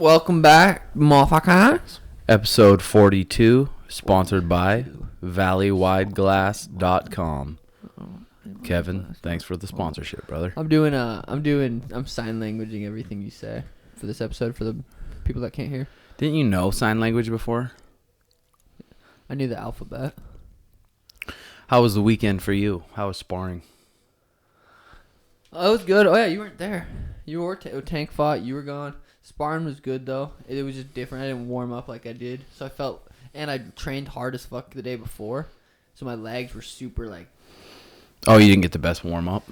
Welcome back, motherfuckers. Episode 42, sponsored by ValleyWideGlass.com. Kevin, thanks for the sponsorship, brother. I'm sign languaging everything you say for this episode for the people that can't hear. Didn't you know sign language before? I knew the alphabet. How was the weekend for you? How was sparring? Oh, it was good. Oh yeah, you weren't there. You were tank fought. You were gone. Sparring was good though. It was just different. I didn't warm up like I did, so I felt. And I trained hard as fuck the day before, so my legs were super like. Oh, you didn't get the best warm up.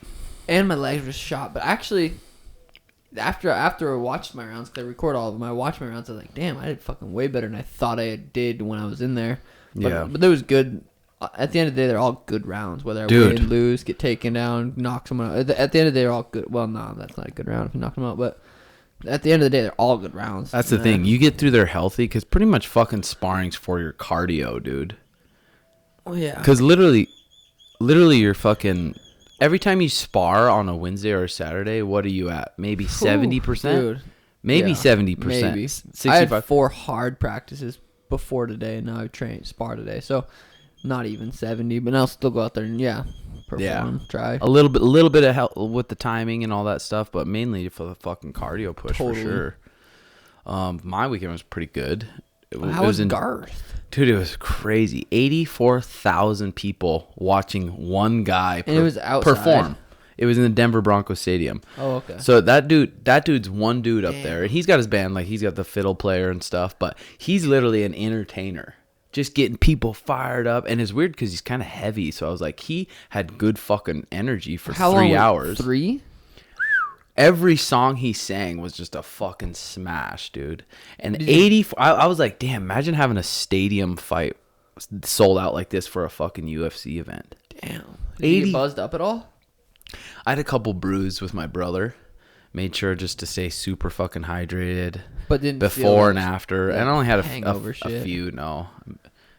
And my legs were shot, but actually, after I watched my rounds, because I record all of them, I watched my rounds. I was like, damn, I did fucking way better than I thought I did when I was in there. But it was good. At the end of the day, they're all good rounds. Whether I win, lose, get taken down, knock someone out. At the end of the day, they're all good. Well, no, that's not a good round if you knock them out. But at the end of the day, they're all good rounds. That's the thing. You get through there healthy because pretty much fucking sparring's for your cardio, dude. Oh, yeah. Because literally you're fucking... Every time you spar on a Wednesday or a Saturday, what are you at? Maybe 70%? Dude. Maybe 70%. Maybe. 65. I had 4 hard practices before today, and now I've trained spar today. So... Not even 70, but I'll still go out there and perform, try. A little bit of help with the timing and all that stuff, but mainly for the fucking cardio push for sure. My weekend was pretty good. How was Garth? Dude, it was crazy. 84,000 people watching one guy and it was outside. Perform. It was in the Denver Broncos Stadium. Oh, okay. So that dude's one dude up there, and he's got his band, like he's got the fiddle player and stuff, but he's literally an entertainer. Just getting people fired up. And it's weird because he's kind of heavy. So I was like, he had good fucking energy for 3 hours. 3? Every song he sang was just a fucking smash, dude. And I was like, damn, imagine having a stadium fight sold out like this for a fucking UFC event. Damn. Did you get buzzed up at all? I had a couple brews with my brother. Made sure just to stay super fucking hydrated. But didn't before and after. And I only had a few. No.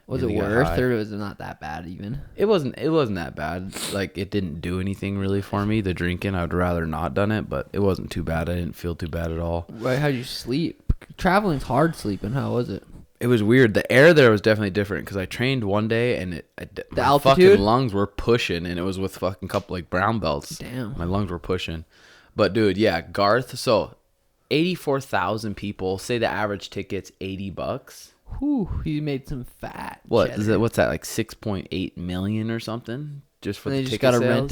Was it worth or was it not that bad even? It wasn't that bad. Like it didn't do anything really for me. The drinking, I'd rather not done it, but it wasn't too bad. I didn't feel too bad at all. Right? How'd you sleep? Traveling's hard sleeping. How was it? It was weird. The air there was definitely different because I trained one day and my altitude? Fucking lungs were pushing, and it was with fucking couple like brown belts. Damn. My lungs were pushing. But dude, yeah, Garth. So 84,000 people. Say the average ticket's $80. Whew, he made some fat. What cheddar. is it? What's that? Like 6.8 million or something? Just for and the they ticket just gotta sales?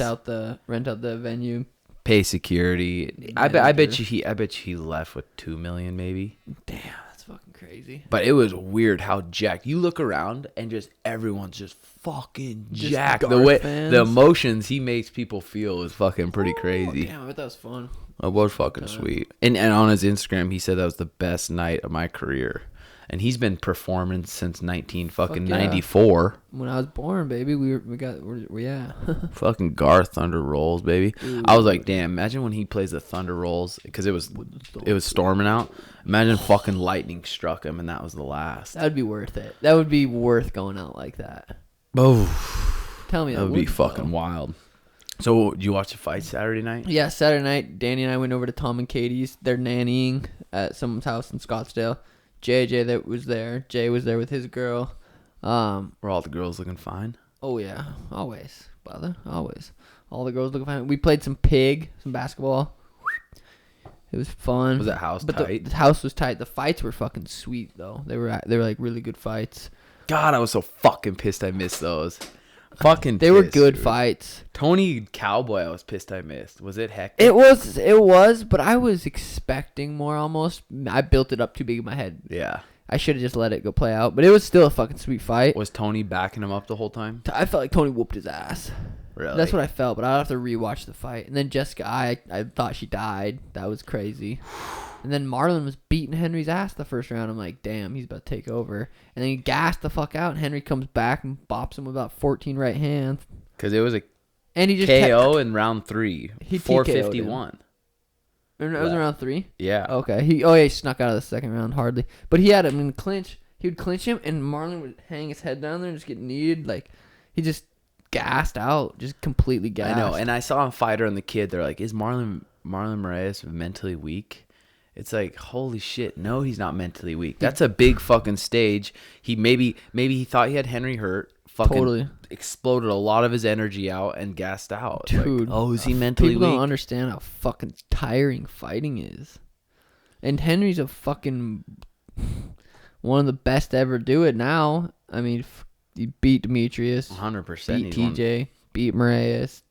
rent out the venue. Pay security. I bet you he left with 2 million maybe. Damn, that's fucking crazy. But it was weird how jacked. You look around and just everyone's just fucking jacked. The emotions he makes people feel is fucking pretty crazy. Damn, I bet that was fun. It was fucking sweet. And on his Instagram, he said that was the best night of my career. And he's been performing since 94. When I was born, baby, we Fucking Garth Thunder Rolls, baby. Dude. I was like, damn, imagine when he plays the Thunder Rolls, because it was storming out. Imagine fucking lightning struck him and that was the last. That would be worth it. That would be worth going out like that. Oh, tell me that would be fucking wild. So, did you watch the fight Saturday night? Yeah, Saturday night, Danny and I went over to Tom and Katie's. They're nannying at someone's house in Scottsdale. JJ that was there. Jay was there with his girl. Were all the girls looking fine? Oh, yeah. Always, brother. Always. All the girls looking fine. We played some basketball. It was fun. Was that house tight? The house was tight. The fights were fucking sweet, though. They were like really good fights. God, I was so fucking pissed I missed those. They were good fights. Tony Cowboy, I was pissed I missed. Was it hectic? It was, but I was expecting more almost. I built it up too big in my head. Yeah. I should have just let it go play out, but it was still a fucking sweet fight. Was Tony backing him up the whole time? I felt like Tony whooped his ass. Really? That's what I felt, but I'll have to rewatch the fight. And then Jessica, I thought she died. That was crazy. And then Marlon was beating Henry's ass the first round. I'm like, damn, he's about to take over. And then he gassed the fuck out, and Henry comes back and bops him with about 14 right hands. Because it was a and he just KO in round 3. He 451. It was in round 3? Yeah. Okay. He snuck out of the second round hardly. But he had him in clinch. He would clinch him, and Marlon would hang his head down there and just get kneed. Like, he just gassed out. Just completely gassed. I know. And I saw on Fighter and the Kid, they're like, is Marlon Moraes mentally weak? It's like, holy shit, no, he's not mentally weak. That's a big fucking stage. He maybe he thought he had Henry hurt. Fucking Totally exploded a lot of his energy out and gassed out. Dude. Like, oh, is he mentally People weak? don't understand how fucking tiring fighting is. And Henry's a fucking one of the best to ever do it now. I mean, he beat Demetrius. 100%. Beat TJ. Beat Moraes.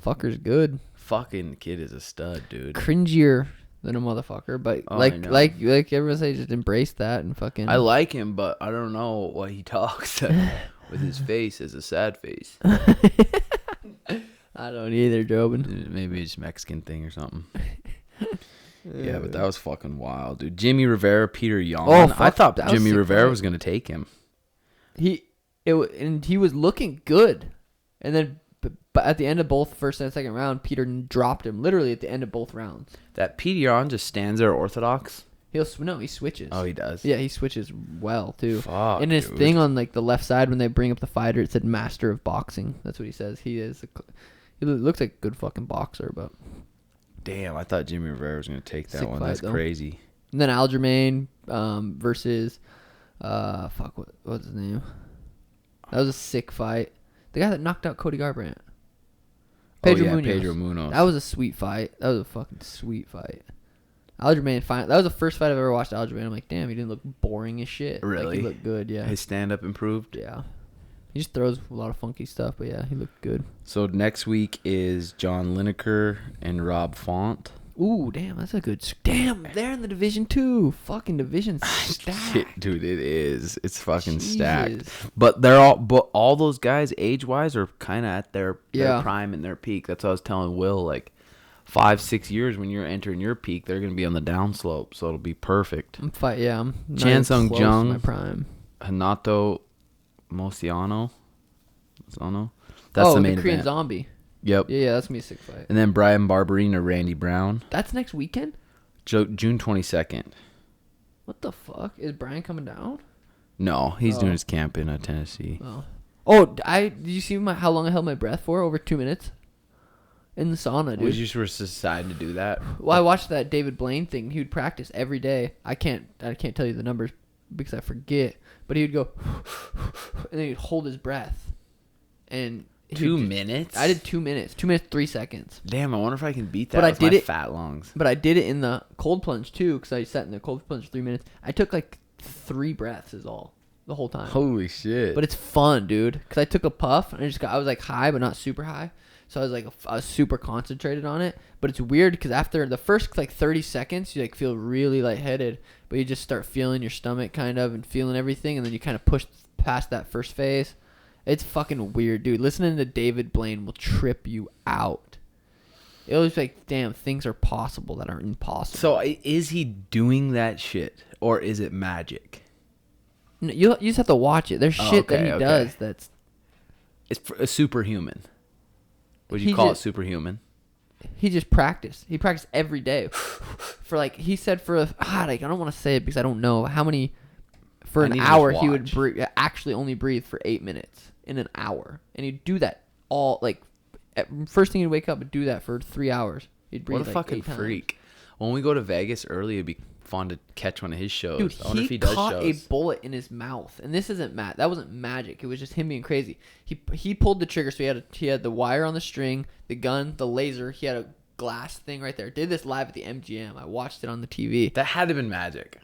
Fucker's good. Fucking kid is a stud, dude. Cringier than a motherfucker, but like everyone say, just embrace that and fucking. I like him, but I don't know why he talks with his face as a sad face. I don't either, Jobin. Maybe it's a Mexican thing or something. Yeah, but that was fucking wild, dude. Jimmy Rivera, Peter Yan. Oh, I thought Jimmy was Rivera was gonna take him. He was looking good, and then but at the end of both first and second round, Peter dropped him literally at the end of both rounds. That Peter Yan just stands there orthodox. He switches. Oh, he does. Yeah, he switches well too. Fuck, and his dude. thing on like the left side when they bring up the fighter, it said Master of Boxing. That's what he says. He looks like a good fucking boxer, but. Damn, I thought Jimmy Rivera was gonna take that one. That's though. crazy. And then Aljamain versus what's his name? That was a sick fight. The guy that knocked out Cody Garbrandt. Pedro Munoz. That was a sweet fight. That was a fucking sweet fight. Aljamain that was the first fight I've ever watched Aljamain. I'm like, damn, he didn't look boring as shit. Really? Like, he looked good, yeah. His stand-up improved? Yeah. He just throws a lot of funky stuff, but yeah, he looked good. So next week is John Lineker and Rob Font. Ooh, damn, that's a good... Damn, they're in the Division 2. Fucking Division stacked. Dude, it is. It's fucking Jesus. stacked. But all those guys, age-wise, are kind of at their prime and their peak. That's what I was telling Will, like, 5-6 years when you're entering your peak, they're going to be on the downslope, so it'll be perfect. I'm Chan Sung Jung, my prime. Hanato Mosiano. That's the main the Korean event. Zombie. Yep. Yeah, that's going to be a sick fight. And then Brian Barberina, Randy Brown. That's next weekend? June 22nd. What the fuck? Is Brian coming down? No, he's doing his camp in Tennessee. Did you see how long I held my breath for? Over 2 minutes? In the sauna, dude. Was you just deciding to do that? Well, I watched that David Blaine thing. He would practice every day. I can't tell you the numbers because I forget. But he would go, and then he'd hold his breath. And 2 minutes? I did 2 minutes. 2 minutes, 3 seconds. Damn, I wonder if I can beat that with my fat lungs. But I did it in the cold plunge, too, because I sat in the cold plunge 3 minutes. I took, like, 3 breaths is all, the whole time. Holy shit. But it's fun, dude, because I took a puff, and I was, like, high, but not super high. So I was super concentrated on it. But it's weird, because after the first, like, 30 seconds, you, like, feel really lightheaded. But you just start feeling your stomach, kind of, and feeling everything, and then you kind of push past that first phase. It's fucking weird, dude. Listening to David Blaine will trip you out. It was like, damn, things are possible that are impossible. So is he doing that shit, or is it magic? No, you just have to watch it. There's shit that he does that's... It's a superhuman. Would you call it superhuman? He just practiced. He practiced every day. For like, he said I don't want to say it because I don't know how many... For an hour, he would actually only breathe for 8 minutes in an hour. And he'd do that all, like, first thing he'd wake up and do that for 3 hours. He'd breathe what a fucking freak. When we go to Vegas early, it'd be fun to catch one of his shows. Dude, I wonder if he does caught shows. a bullet in his mouth. And this isn't that wasn't magic. It was just him being crazy. He pulled the trigger, so he had the wire on the string, the gun, the laser. He had a glass thing right there. Did this live at the MGM. I watched it on the TV. That had to have been magic.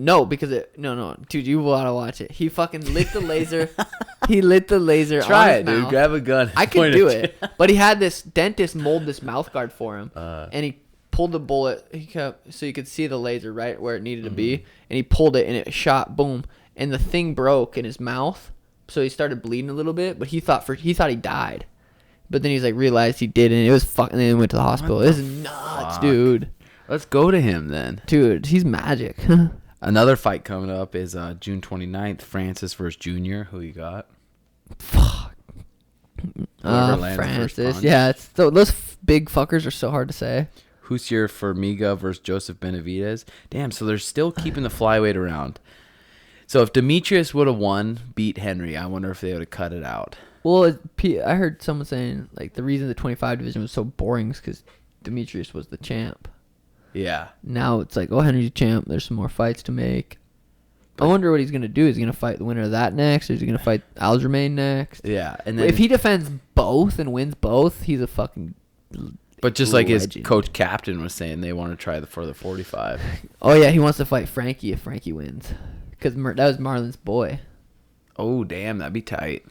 No, because no, dude, you want to watch it. He fucking lit the laser. He lit the laser. Try on his it, dude. mouth. Grab a gun. I could do it, but he had this dentist mold this mouth guard for him, and he pulled the bullet. So you could see the laser right where it needed to be, and he pulled it, and it shot, boom, and the thing broke in his mouth, so he started bleeding a little bit. But he thought he died, but then he's like realized he didn't. It was fucking. And then he went to the hospital. This is nuts, dude. Let's go to him then, dude. He's magic. Another fight coming up is June 29th, Francis versus Junior. Who you got? Fuck. Francis. Yeah, those big fuckers are so hard to say. Husier Formiga versus Joseph Benavidez. Damn, so they're still keeping the flyweight around. So if Demetrius would have beat Henry, I wonder if they would have cut it out. Well, I heard someone saying, like, the reason the 25 division was so boring is because Demetrius was the champ. Yeah. Now it's like, oh, Henry's a champ. There's some more fights to make. I wonder what he's going to do. Is he going to fight the winner of that next? Or is he going to fight Aljamain next? Yeah. And then if he defends both and wins both, he's a fucking But just like legend. his coach captain was saying, they want to try for the 45. Oh, yeah. He wants to fight Frankie if Frankie wins. Because that was Marlon's boy. Oh, damn. That'd be tight.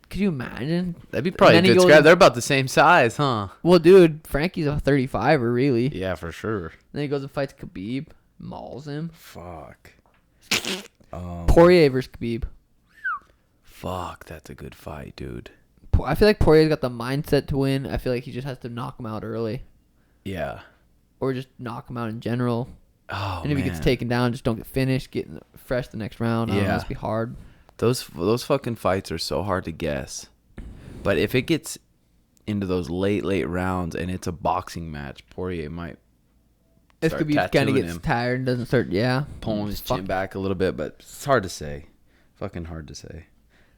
Could you imagine? That'd be probably a good scrap. They're about the same size, huh? Well, dude, Frankie's a 35er, really. Yeah, for sure. Then he goes and fights Khabib. Mauls him. Fuck. Poirier versus Khabib. Fuck, that's a good fight, dude. I feel like Poirier's got the mindset to win. I feel like he just has to knock him out early. Yeah. Or just knock him out in general. Oh, and if he gets taken down, just don't get finished. Get fresh the next round. I don't know, it's be hard. Those fucking fights are so hard to guess. But if it gets into those late rounds and it's a boxing match, Poirier might Khabib kind of gets tired and doesn't start, pulling his chin back a little bit, but it's hard to say. Fucking hard to say.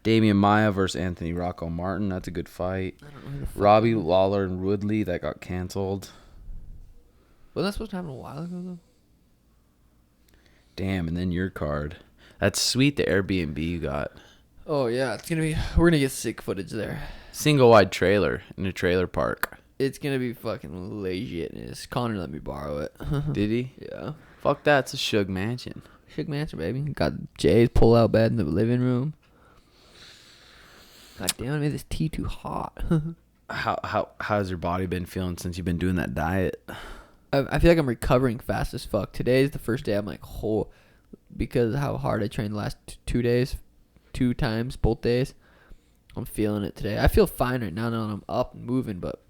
Damian Maia versus Anthony Rocco Martin. That's a good fight. I don't know who the fuck. Robbie Lawler and Woodley. That got canceled. Wasn't that supposed to happen a while ago, though? Damn, and then your card. That's sweet, the Airbnb you got. Oh, yeah. We're going to get sick footage there. Single wide trailer in a trailer park. It's going to be fucking legitness. Connor let me borrow it. Did he? Yeah. Fuck that. It's a Shug Mansion. Shug Mansion, baby. Got Jay's pull-out bed in the living room. God damn, I made this tea too hot. How's your body been feeling since you've been doing that diet? I feel like I'm recovering fast as fuck. Today's the first day I'm like, because of how hard I trained the last 2 days, 2 times, both days. I'm feeling it today. I feel fine right now that I'm up and moving, but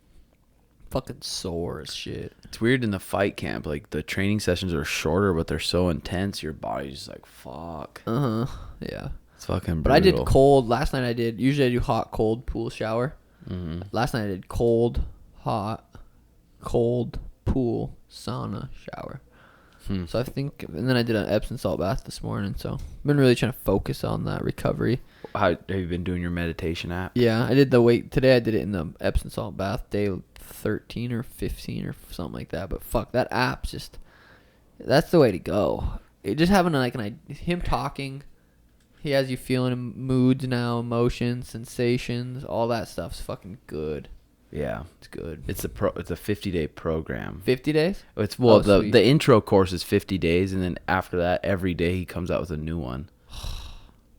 fucking sore as shit. It's weird in the fight camp. Like, the training sessions are shorter, but they're so intense. Your body's just like, fuck. Yeah. It's fucking brutal. But I did cold. Last night usually I do hot, cold, pool, shower. Mm-hmm. Last night I did cold, hot, cold, pool, sauna, shower. So I think, and then I did an Epsom salt bath this morning. So I've been really trying to focus on that recovery. How have you been doing your meditation app? Yeah, I did today I did it in the Epsom salt bath, day 13 or 15 or something like that. But fuck, that app that's the way to go. It just having him talking, he has you feeling moods now, emotions, sensations, all that stuff's fucking good. Yeah, it's good. It's a 50-day program. 50 days? It's the intro course is 50 days, and then after that, every day he comes out with a new one.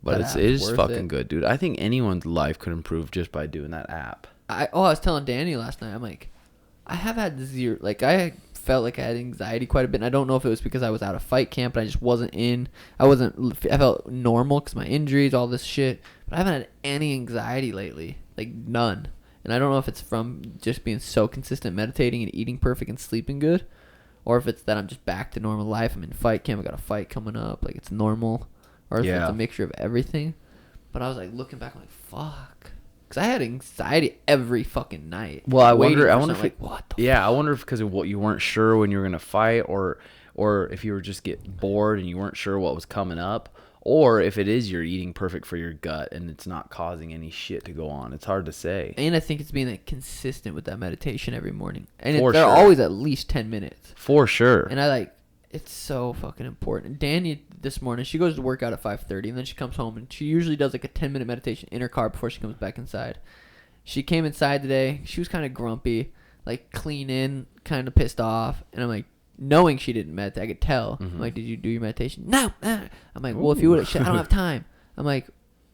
But it is fucking good, dude. I think anyone's life could improve just by doing that app. I was telling Danny last night. I'm like, I have had zero. Like, I felt like I had anxiety quite a bit, and I don't know if it was because I was out of fight camp and I just wasn't in. I felt normal because my injuries, all this shit. But I haven't had any anxiety lately, like none. And I don't know if it's from just being so consistent meditating and eating perfect and sleeping good, or if it's that I'm just back to normal life. I'm in fight camp. I got a fight coming up. Like, it's normal. Or if it's a mixture of everything. But I was like looking back, I'm like, fuck. Because I had anxiety every fucking night. Well, I wonder if what the fuck? I wonder if because of what you weren't sure when you were going to fight, or if you were just getting bored and you weren't sure what was coming up. Or if it is you're eating perfect for your gut and it's not causing any shit to go on. It's hard to say. And I think it's being like consistent with that meditation every morning. And they're always at least 10 minutes. For sure. And it's so fucking important. Danny this morning, she goes to work out at 5:30 and then she comes home and she usually does like a 10-minute meditation in her car before she comes back inside. She came inside today. She was kind of grumpy, like cleaning, kind of pissed off. And I'm like, knowing she didn't meditate, I could tell. Mm-hmm. I'm like, did you do your meditation? No. I'm like, well, if you would have, I don't have time. I'm like,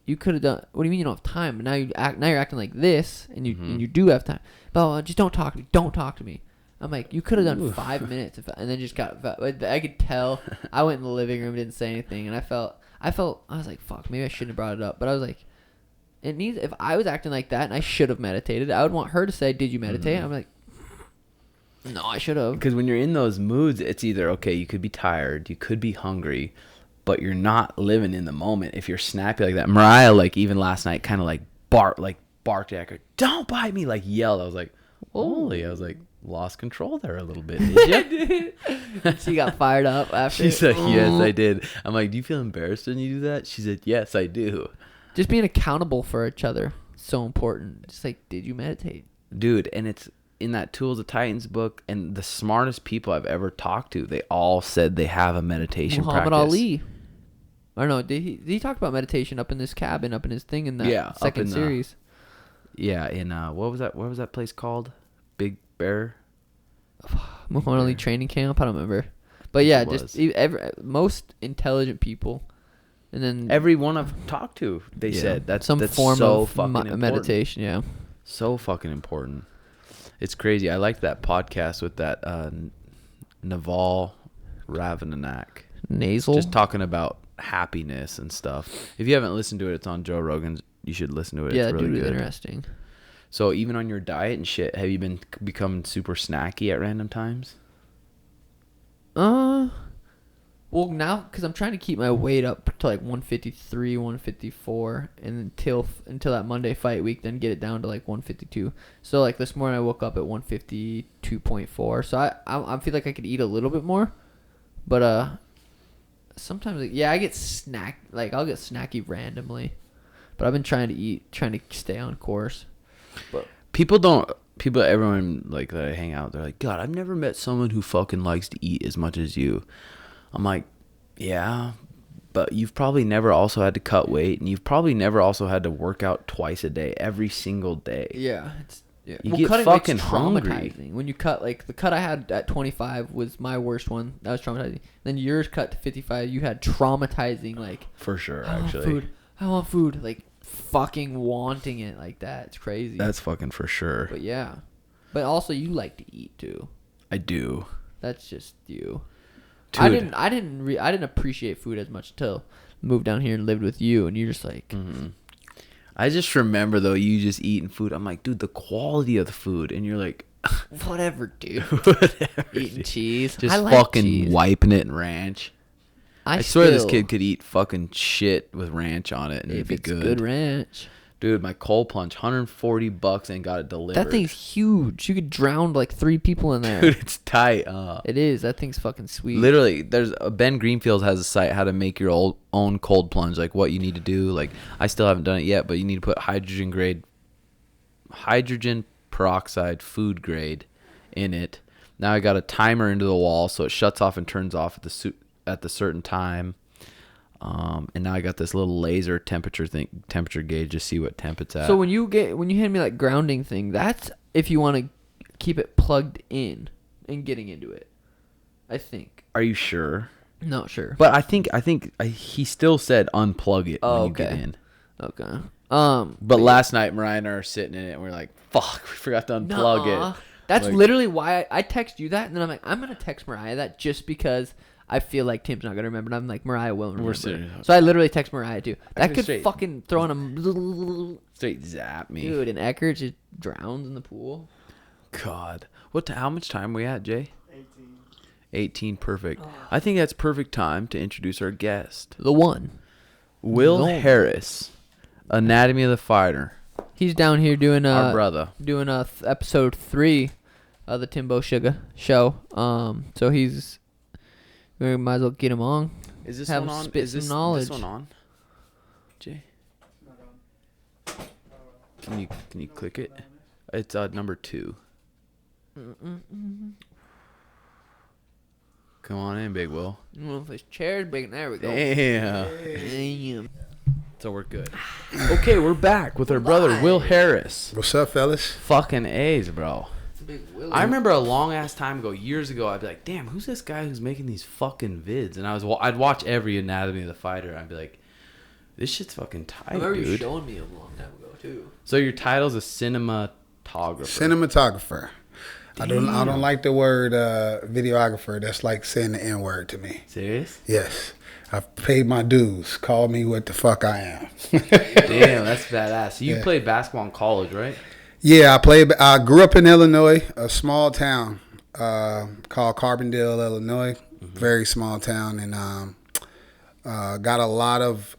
you could have done. What do you mean you don't have time? Now you're acting like this, and you do have time. But just don't talk to me. Don't talk to me. I'm like, you could have done 5 minutes, and then just got. I could tell. I went in the living room, didn't say anything, and I was like, fuck, maybe I shouldn't have brought it up. But I was like, it needs. If I was acting like that and I should have meditated, I would want her to say, did you meditate? I'm like, no, I should have. Because when you're in those moods, it's either, okay, you could be tired, you could be hungry, but you're not living in the moment. If you're snappy like that. Mariah, like, even last night, kind of like barked at her, don't bite me, like yelled. I was like, holy. I was like, lost control there a little bit, did you? She got fired up after. She said, yes, I did. I'm like, do you feel embarrassed when you do that? She said, yes, I do. Just being accountable for each other, so important. Just like, did you meditate? Dude, and in that Tools of Titans book, and the smartest people I've ever talked to, they all said they have a meditation Muhammad practice. Ali. I don't know. Did he talk about meditation up in this cabin, up in his thing in that second series? In what was that place called? Big Bear? Muhammad Ali training camp? I don't remember. But yeah, just most intelligent people. And then every one I've talked to, they said that's some form so of meditation. Yeah. So fucking important. It's crazy. I liked that podcast with that Naval Ravenanak. Nasal. Just talking about happiness and stuff. If you haven't listened to it, it's on Joe Rogan's. You should listen to it. Yeah, it's really good. Interesting. So even on your diet and shit, have you become super snacky at random times? Well, now, because I'm trying to keep my weight up to like 153, 154, and until that Monday fight week, then get it down to like 152. So like this morning I woke up at 152.4. So I feel like I could eat a little bit more, but sometimes I get I'll get snacky randomly, but I've been trying to stay on course. But everyone like that I hang out, they're like, God, I've never met someone who fucking likes to eat as much as you. I'm like, yeah, but you've probably never also had to cut weight, and you've probably never also had to work out twice a day, every single day. Yeah, you get fucking hungry. When you cut, like the cut I had at 25 was my worst one. That was traumatizing. Then yours cut to 55. You had traumatizing, like for sure. I want food, like fucking wanting it like that. It's crazy. That's fucking for sure. But yeah, but also you like to eat too. I do. That's just you. Dude. I didn't appreciate food as much until I moved down here and lived with you, and you're just like. Mm-hmm. I just remember though, you just eating food. I'm like, dude, the quality of the food, and you're like, whatever, dude. Whatever, eating dude. Cheese, just fucking cheese. Wiping it in ranch. I swear this kid could eat fucking shit with ranch on it, and it'd be good. Good ranch. Dude, my cold plunge, $140 and got it delivered. That thing's huge. You could drown like 3 people in there. Dude, it's tight. It is. That thing's fucking sweet. Literally, there's Ben Greenfield has a site how to make your own cold plunge, like what you need to do. Like I still haven't done it yet, but you need to put hydrogen peroxide food grade in it. Now I got a timer into the wall, so it shuts off and turns off at the certain time. And now I got this little laser temperature gauge to see what temp it's at. So when you hand me that grounding thing, that's if you want to keep it plugged in and getting into it. I think. Are you sure? Not sure. But I think he still said unplug it when you get in. Okay. But last night Mariah and I are sitting in it and we're like, fuck, we forgot to unplug it. That's like, literally why I text you that, and then I'm like, I'm gonna text Mariah that just because I feel like Tim's not going to remember. And I'm like, Mariah will remember. So I literally text Mariah, too. That could fucking throw on a... Straight zap me. Dude, and Eckert just drowns in the pool. God. How much time are we at, Jay? 18, perfect. I think that's perfect time to introduce our guest. The one. Will Harris, Anatomy of the Fighter. He's down here doing... our brother. Doing episode 3 of the Timbo Sugar show. So he's... We might as well get him on. Is this one on? Is this one on? Jay? Not on. Can you click it? It's number 2. Come on in, Big Will. Well, this chair's big. There we go. Damn. So we're good. Okay, we're back with our brother Will Harris. What's up, fellas? Fucking A's, bro. I remember a long ass time ago, years ago, I'd be like, damn, who's this guy who's making these fucking vids? And I'd watch every Anatomy of the Fighter, and I'd be like, this shit's fucking tight, dude. I remember you showing me a long time ago, too. So your title's a cinematographer. I don't like the word videographer. That's like saying the N-word to me. Serious? Yes. I've paid my dues. Call me what the fuck I am. Damn, that's badass. So you played basketball in college, right? Yeah, I grew up in Illinois, a small town called Carbondale, Illinois. Mm-hmm. Very small town, and got a lot of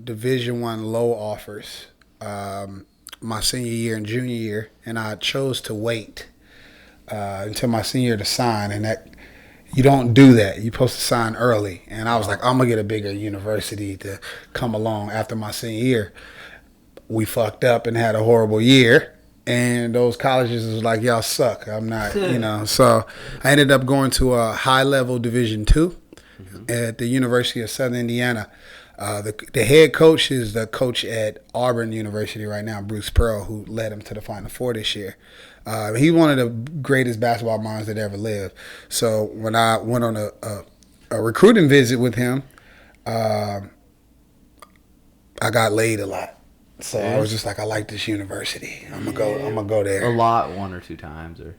Division I low offers my senior year and junior year, and I chose to wait until my senior year to sign, and that you don't do that. You're supposed to sign early, and I was like, I'm gonna get a bigger university to come along after my senior year. We fucked up and had a horrible year. and those colleges was like, y'all suck. I'm not, you know. So I ended up going to a high-level Division II at the University of Southern Indiana. The head coach is the coach at Auburn University right now, Bruce Pearl, who led him to the Final Four this year. He's one of the greatest basketball minds that ever lived. So when I went on a recruiting visit with him, I got laid a lot. So I was just like, I like this university. I'm gonna go there. A lot, 1 or 2 times, or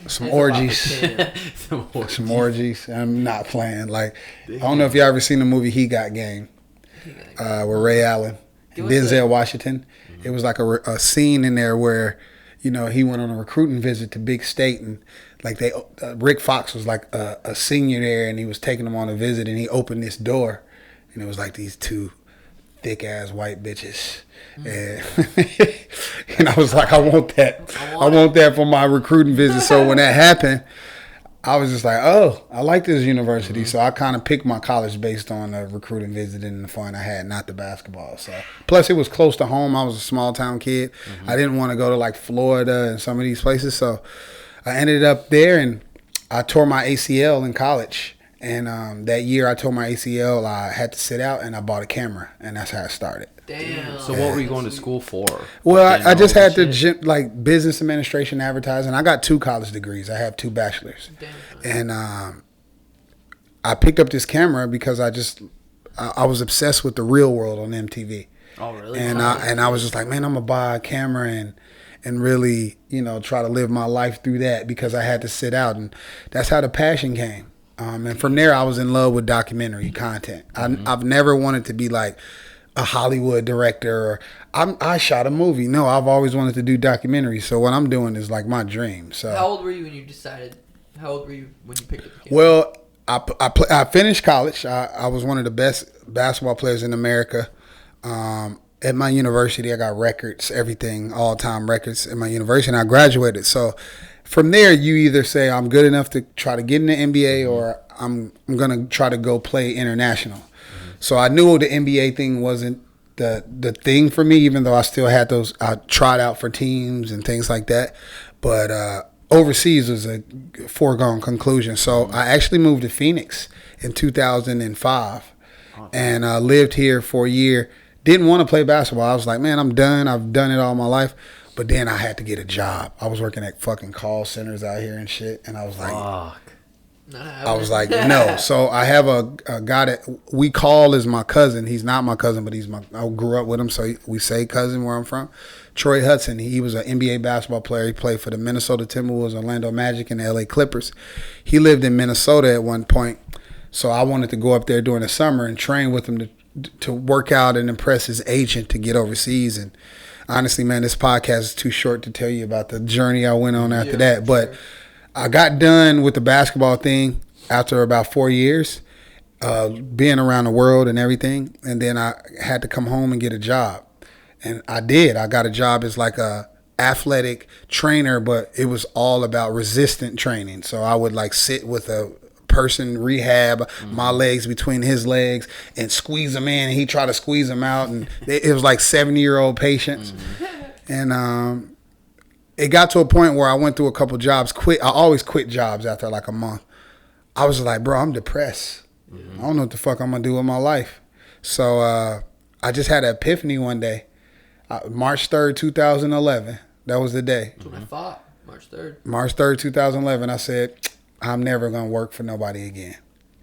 some orgies. Some orgies. I'm not playing. Like, I don't know if you ever seen the movie He Got Game with Ray Allen and Denzel Washington. It was like a scene in there where, you know, he went on a recruiting visit to Big State, and like Rick Fox was like a senior there, and he was taking them on a visit, and he opened this door, and it was like these 2 thick ass white bitches, and I was like, I want that. I want that for my recruiting visit. So when that happened, I was just like, oh, I like this university. So I kind of picked my college based on the recruiting visit and the fun I had, not the basketball. So plus it was close to home. I was a small town kid. I didn't want to go to like Florida and some of these places. So I ended up there, and I tore my ACL in college. And that year I tore my ACL, I had to sit out, and I bought a camera, and that's how it started. Damn. So what were you going to school for? Well, I just had to like business administration, advertising. I got 2 college degrees. I have 2 bachelors. Damn. And I picked up this camera because I was obsessed with The Real World on MTV. Oh, really? And I was just like, man, I'm gonna buy a camera and really, you know, try to live my life through that, because I had to sit out, and that's how the passion came. And from there, I was in love with documentary content. I've never wanted to be like a Hollywood director, or I shot a movie. No, I've always wanted to do documentaries. So what I'm doing is like my dream. So how old were you when you decided? How old were you when you picked up the camera? Well, I finished college. I was one of the best basketball players in America. At my university, I got records, everything, all-time records at my university, and I graduated. So from there, you either say I'm good enough to try to get in the NBA, or I'm going to try to go play international. So I knew the NBA thing wasn't the thing for me, even though I still had those. I tried out for teams and things like that. But overseas was a foregone conclusion. So I actually moved to Phoenix in 2005 and lived here for a year. Didn't want to play basketball. I was like, man, I'm done. I've done it all my life. But then I had to get a job. I was working at fucking call centers out here and shit. And I was like, no. So I have a guy that we call is my cousin. He's not my cousin, but I grew up with him. So we say cousin where I'm from. Troy Hudson. He was an NBA basketball player. He played for the Minnesota Timberwolves, Orlando Magic, and the LA Clippers. He lived in Minnesota at one point. So I wanted to go up there during the summer and train with him to work out and impress his agent to get overseas. And honestly, man, this podcast is too short to tell you about the journey I went on after that. But I got done with the basketball thing after about 4 years, being around the world and everything. And then I had to come home and get a job. And I did. I got a job as like a athletic trainer, but it was all about resistant training. So I would like sit with a person, rehab my legs between his legs and squeeze them in, and he tried to squeeze them out, and it was like 70-year-old patients. And it got to a point where I went through a couple jobs. I always quit jobs after like a month. I was like, bro, I'm depressed. I don't know what the fuck I'm gonna do with my life. So I just had an epiphany one day. March 3rd, 2011. That was the day. That's what I thought. March 3rd. March 3rd, 2011. I said, I'm never gonna work for nobody again.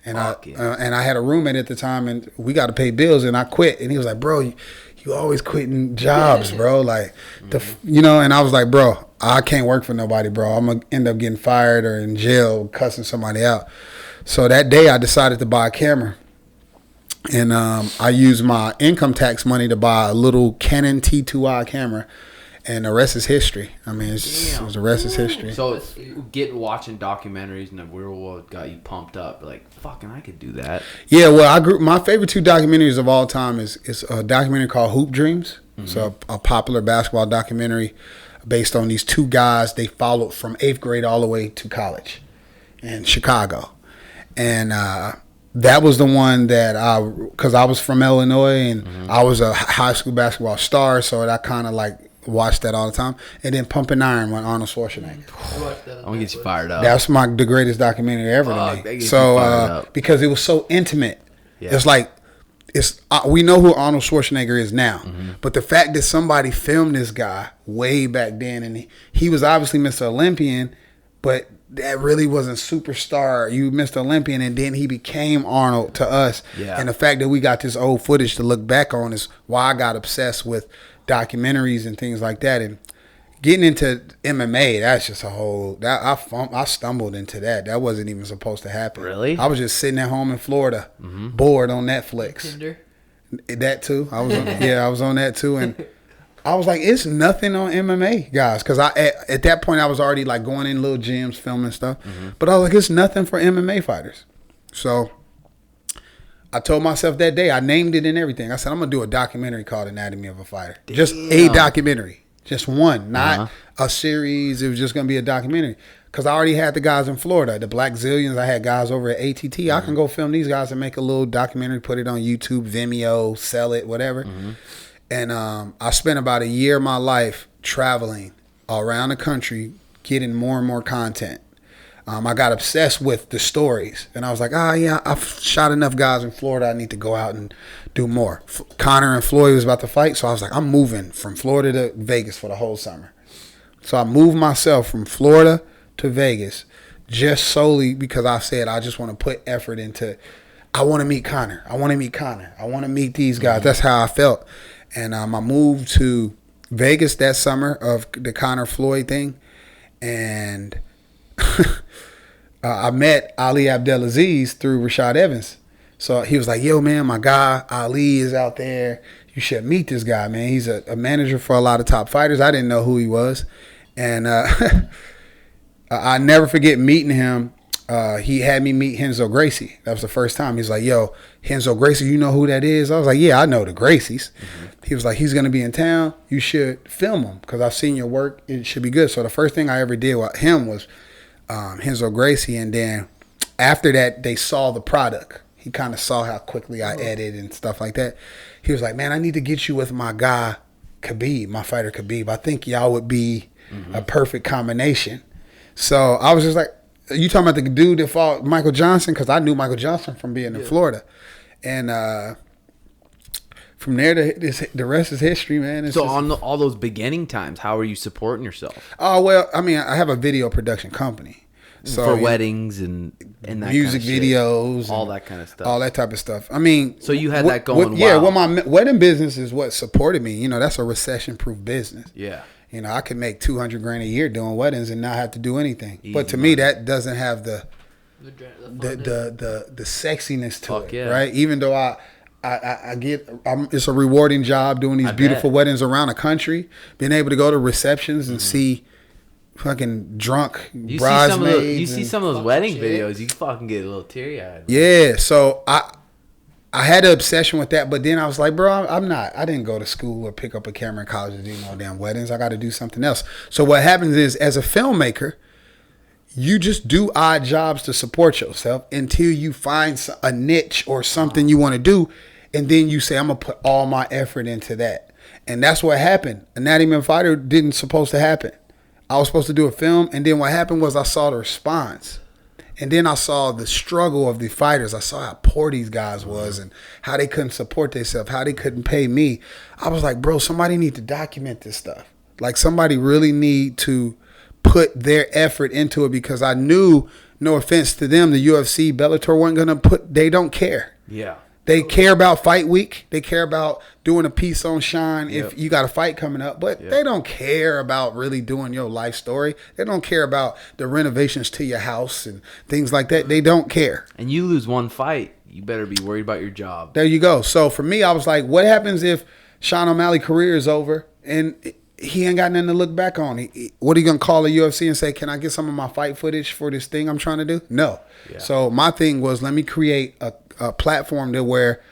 And I had a roommate at the time, and we got to pay bills, and I quit. And he was like, bro, you always quitting jobs, bro. Like, and I was like, bro, I can't work for nobody, bro. I'm gonna end up getting fired or in jail, cussing somebody out. So that day I decided to buy a camera. And I used my income tax money to buy a little Canon T2i camera. And the rest is history. I mean, it was the rest is history. So it's watching documentaries in the real world got you pumped up. Like, fucking, I could do that. Yeah, well, my favorite 2 documentaries of all time is a documentary called Hoop Dreams. So a popular basketball documentary based on these 2 guys they followed from 8th grade all the way to college in Chicago. And that was the one that because I was from Illinois and I was a high school basketball star, so that kind of like watch that all the time. And then Pumping Iron with Arnold Schwarzenegger. I'm gonna get you fired up. That's the greatest documentary ever to me. So because it was so intimate. Yeah. It's like we know who Arnold Schwarzenegger is now, but the fact that somebody filmed this guy way back then, and he was obviously Mr. Olympian, but that really wasn't superstar. You Mr. Olympian, and then he became Arnold to us. Yeah. And the fact that we got this old footage to look back on is why I got obsessed with documentaries and things like that. And getting into MMA, that's just a whole. I stumbled into that. That wasn't even supposed to happen. Really? I was just sitting at home in Florida, bored on Netflix. Tinder. That too. I was on that too, and I was like, it's nothing on MMA, guys, because at that point I was already like going in little gyms, filming stuff, but I was like, it's nothing for MMA fighters. So I told myself that day, I named it and everything. I said, I'm gonna do a documentary called Anatomy of a Fighter. Damn. Just a documentary. Just one, not a series. It was just going to be a documentary. Because I already had the guys in Florida, the Black Zillions. I had guys over at ATT. I can go film these guys and make a little documentary, put it on YouTube, Vimeo, sell it, whatever. And I spent about a year of my life traveling all around the country, getting more and more content. I got obsessed with the stories. And I was like, yeah, I've shot enough guys in Florida. I need to go out and do more. Conor and Floyd was about to fight. So I was like, I'm moving from Florida to Vegas for the whole summer. So I moved myself from Florida to Vegas just solely because I said I just want to put effort into, I want to meet Conor. I want to meet Conor. I want to meet these guys. That's how I felt. And I moved to Vegas that summer of the Conor Floyd thing. And I met Ali Abdelaziz through Rashad Evans. So he was like, yo, man, my guy Ali is out there. You should meet this guy, man. He's a manager for a lot of top fighters. I didn't know who he was. And I never forget meeting him. He had me meet Renzo Gracie. That was the first time. He's like, yo, Renzo Gracie, you know who that is? I was like, yeah, I know the Gracies. He was like, he's going to be in town. You should film him because I've seen your work. It should be good. So the first thing I ever did with him was Renzo Gracie. And then after that, they saw the product. He kind of saw how quickly I edit and stuff like that. He was like, man, I need to get you with my guy, Khabib, my fighter Khabib. I think y'all would be a perfect combination. So I was just like, you talking about the dude that fought Michael Johnson? Because I knew Michael Johnson from being in Florida. And from there, the rest is history, man. It's so on all those beginning times, how are you supporting yourself? Oh, well, I mean, I have a video production company. So, for weddings and that music kind of videos. Shit. All that kind of stuff. All that type of stuff. I mean. So you had that going Yeah, well, my wedding business is what supported me. You know, that's a recession-proof business. Yeah. You know, I could make $200,000 a year doing weddings and not have to do anything. Easy but to me, that doesn't have the sexiness to it, right? Even though I get, it's a rewarding job doing these beautiful weddings around the country, being able to go to receptions and see fucking drunk bridesmaids. You see some of those wedding videos, you fucking get a little teary-eyed. Yeah, so I had an obsession with that, but then I was like, bro, I didn't go to school or pick up a camera in college to do no damn weddings. I got to do something else. So what happens is, as a filmmaker, you just do odd jobs to support yourself until you find a niche or something you want to do. And then you say, I'm going to put all my effort into that. And that's what happened. Anatomy of a Fighter didn't supposed to happen. I was supposed to do a film. And then what happened was I saw the response. And then I saw the struggle of the fighters. I saw how poor these guys was and how they couldn't support themselves, how they couldn't pay me. I was like, bro, somebody need to document this stuff. Like, somebody really need to put their effort into it, because I knew, no offense to them, the UFC, Bellator wasn't going to they don't care. Yeah. They care about fight week. They care about doing a piece on Shine if you got a fight coming up. But they don't care about really doing your life story. They don't care about the renovations to your house and things like that. They don't care. And you lose one fight, you better be worried about your job. There you go. So for me, I was like, what happens if Sean O'Malley's career is over and he ain't got nothing to look back on? What are you going to call the UFC and say, can I get some of my fight footage for this thing I'm trying to do? No. Yeah. So my thing was, let me create a platform that where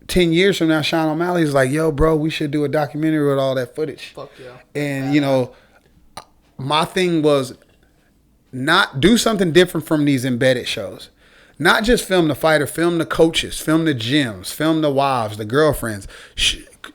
10 years from now, Sean O'Malley is like, yo, bro, we should do a documentary with all that footage. Fuck yeah. And, you know, my thing was not do something different from these embedded shows. Not just film the fighter, film the coaches, film the gyms, film the wives, the girlfriends.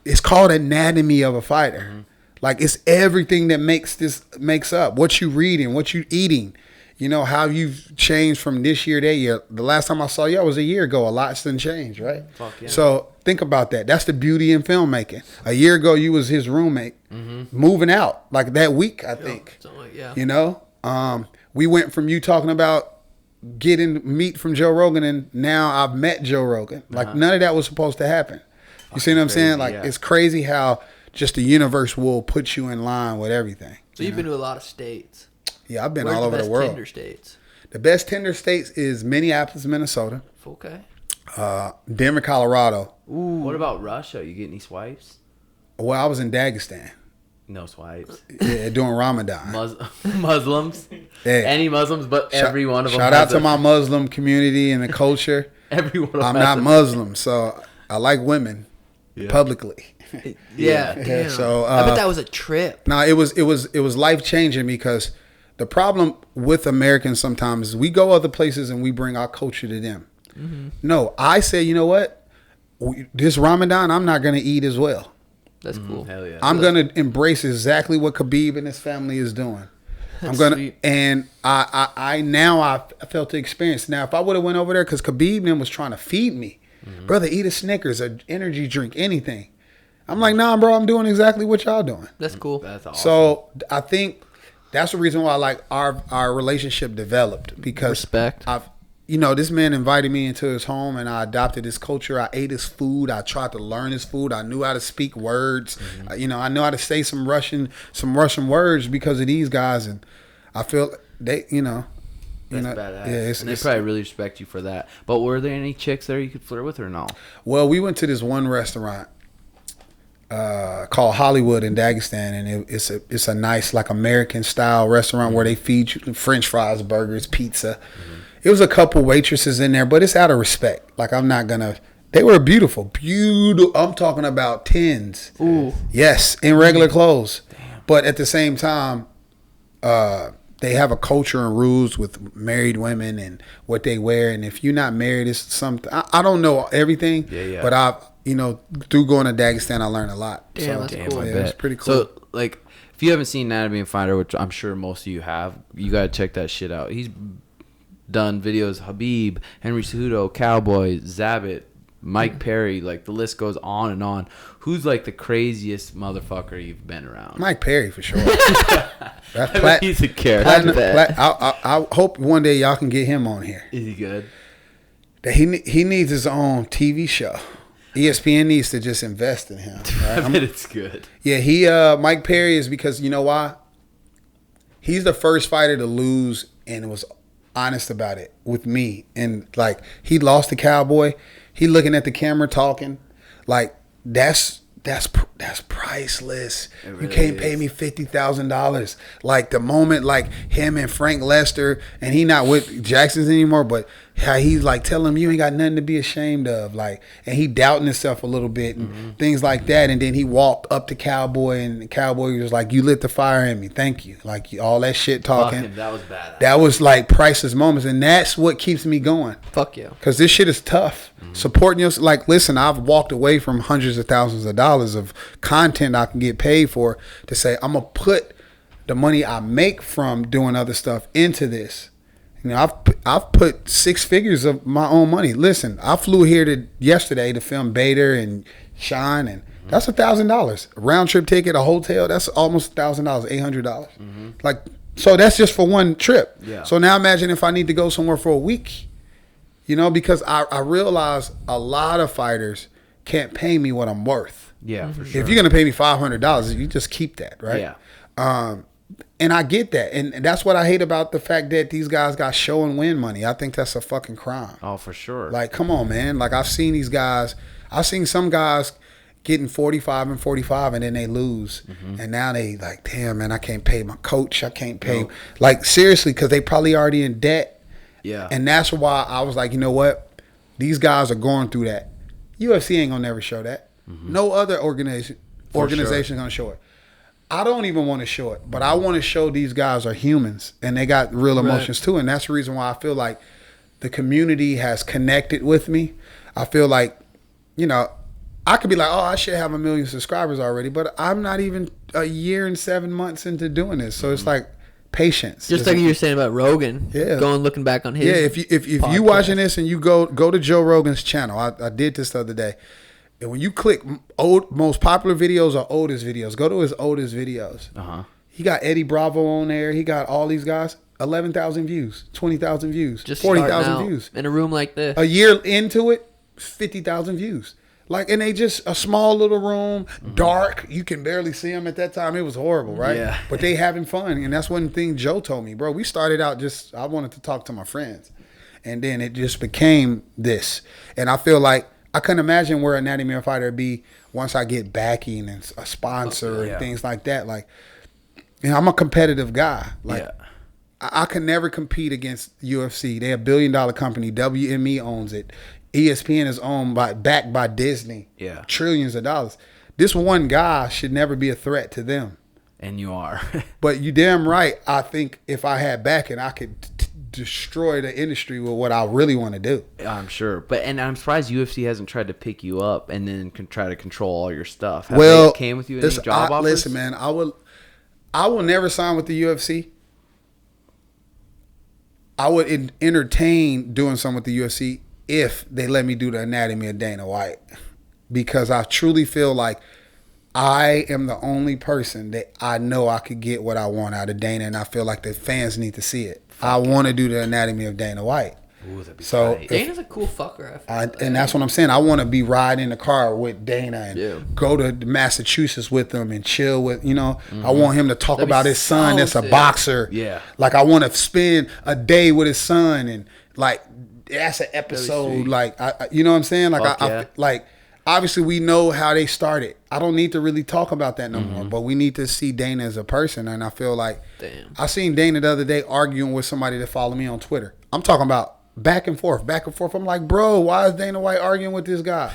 It's called Anatomy of a Fighter. Like it's everything that makes up what you reading, what you eating. You know, how you've changed from this year to that year. The last time I saw you was a year ago. A lot's done changed, right? Fuck yeah. So think about that. That's the beauty in filmmaking. A year ago, you was his roommate, moving out like that week, I think. Yeah. You know, we went from you talking about getting meat from Joe Rogan, and now I've met Joe Rogan. Like none of that was supposed to happen. You see what I'm saying? Like it's crazy how just the universe will put you in line with everything. So you've been to a lot of states. Yeah, I've been Where's all over the world. Tinder states? The best Tinder states is Minneapolis, Minnesota. Okay. Denver, Colorado. Ooh. What about Russia? You get any swipes? Well, I was in Dagestan. No swipes. Yeah, during Ramadan. Muslims? Yeah. Any Muslims, but every one of them. Shout out to my Muslim community and the culture. Every one of them. I'm not Muslim, so I like women publicly. Yeah. Damn. So I bet that was a trip. No, it was life changing because the problem with Americans sometimes is we go other places and we bring our culture to them. No, I say, you know what? This Ramadan, I'm not going to eat as well. That's cool. Hell yeah. I'm going to embrace exactly what Khabib and his family is doing. I'm going to, and I felt the experience. Now, if I would have went over there, because Khabib then was trying to feed me, brother, eat a Snickers, an energy drink, anything. I'm like, nah, bro, I'm doing exactly what y'all doing. That's cool. That's awesome. So I think that's the reason why like our relationship developed, because Respect. This man invited me into his home and I adopted his culture. I ate his food. I tried to learn his food. I knew how to speak words. I know how to say some Russian words because of these guys, and I feel they, That's badass. Yeah, and they probably really respect you for that. But were there any chicks there you could flirt with or no? Well, we went to this one restaurant called Hollywood in Dagestan, and it's a nice like American style restaurant where they feed you French fries, burgers, pizza. It was a couple waitresses in there, but it's out of respect. Like they were beautiful. I'm talking about 10s. Ooh. Yes, in regular clothes. Damn. But at the same time, they have a culture and rules with married women and what they wear. And if you're not married, it's something. I don't know everything, but through going to Dagestan, I learned a lot. Damn, that's cool. Yeah, it's pretty cool. So, like, if you haven't seen Anatomy of a Fighter, which I'm sure most of you have, you got to check that shit out. He's done videos, Habib, Henry Cejudo, Cowboy, Zabit, Mike Perry, like the list goes on and on. Who's like the craziest motherfucker you've been around? Mike Perry for sure. He's a character. I hope one day y'all can get him on here. Is he good? He needs his own TV show. ESPN needs to just invest in him. Right? I bet it's good. Yeah, Mike Perry is, because you know why? He's the first fighter to lose and was honest about it with me. And like he lost to Cowboy. He looking at the camera talking like that's priceless. Really, you can't pay me $50,000. Like the moment, like him and Frank Lester, and he not with Jackson's anymore, but how he's like telling him you ain't got nothing to be ashamed of, like, and he doubting himself a little bit and things like that. And then he walked up to Cowboy, and the Cowboy was like, "You lit the fire in me, thank you." Like all that shit talking. Fuck him, that was badass. That was like priceless moments, and that's what keeps me going. Fuck yeah. Because this shit is tough. Supporting you, like, listen, I've walked away from hundreds of thousands of dollars of content I can get paid for to say I'm gonna put the money I make from doing other stuff into this. I've put 6 figures of my own money. Listen, I flew here yesterday to film Bader and Shine, and that's $1,000 round trip ticket, a hotel. That's almost $1,000, $800. Like, so that's just for one trip. Yeah. So now imagine if I need to go somewhere for a week. Because I realize a lot of fighters can't pay me what I'm worth. Yeah, for sure. If you're gonna pay me $500, you just keep that, right? Yeah. And I get that, and that's what I hate about the fact that these guys got show and win money. I think that's a fucking crime. Oh, for sure. Like, come on, man. Like, I've seen these guys. I've seen some guys getting 45 and 45, and then they lose, and now they like, damn, man, I can't pay my coach. I can't pay, like, seriously, because they probably already in debt. Yeah. And that's why I was like, you know what? These guys are going through that. UFC ain't gonna never show that. No other organization gonna show it. I don't even want to show it, but I want to show these guys are humans and they got real emotions too. And that's the reason why I feel like the community has connected with me. I feel like, I could be like, oh, I should have 1 million subscribers already, but I'm not even a year and 7 months into doing this, so it's like patience. Just like you were saying about Rogan. Yeah. Looking back on his. Yeah, if you watching this and you go to Joe Rogan's channel, I did this the other day. And when you click most popular videos or oldest videos, go to his oldest videos. He got Eddie Bravo on there. He got all these guys. 11,000 views, 20,000 views, just 40,000 views. In a room like this. A year into it, 50,000 views. Like, and they just a small little room, dark. You can barely see them at that time. It was horrible, right? Yeah. But they having fun. And that's one thing Joe told me, bro. We started out I wanted to talk to my friends. And then it just became this. And I feel like I couldn't imagine where Anatomy of a Fighter would be once I get backing and a sponsor and things like that. Like, I'm a competitive guy. Like, I can never compete against UFC. They're $1 billion company. WME owns it. ESPN is backed by Disney. Yeah. Trillions of dollars. This one guy should never be a threat to them. And you are. But you damn right. I think if I had backing, I could destroy the industry with what I really want to do. I'm sure. And I'm surprised UFC hasn't tried to pick you up and then try to control all your stuff. Have they came with you any job offers? Listen, man, I will never sign with the UFC. I would entertain doing something with the UFC if they let me do the Anatomy of Dana White, because I truly feel like I am the only person that I know I could get what I want out of Dana, and I feel like the fans need to see it. I want to do the Anatomy of Dana White. Ooh, that'd be so Dana's a cool fucker. And that's what I'm saying. I want to be riding in the car with Dana and go to Massachusetts with him and chill with, I want him to talk about his son that's a boxer. Yeah. Like, I want to spend a day with his son, and like, that's an episode. Like, you know what I'm saying? Like, like, obviously we know how they started. I don't need to really talk about that no more, but we need to see Dana as a person. And I feel like I seen Dana the other day arguing with somebody that followed me on Twitter. I'm talking about back and forth. I'm like, bro, why is Dana White arguing with this guy?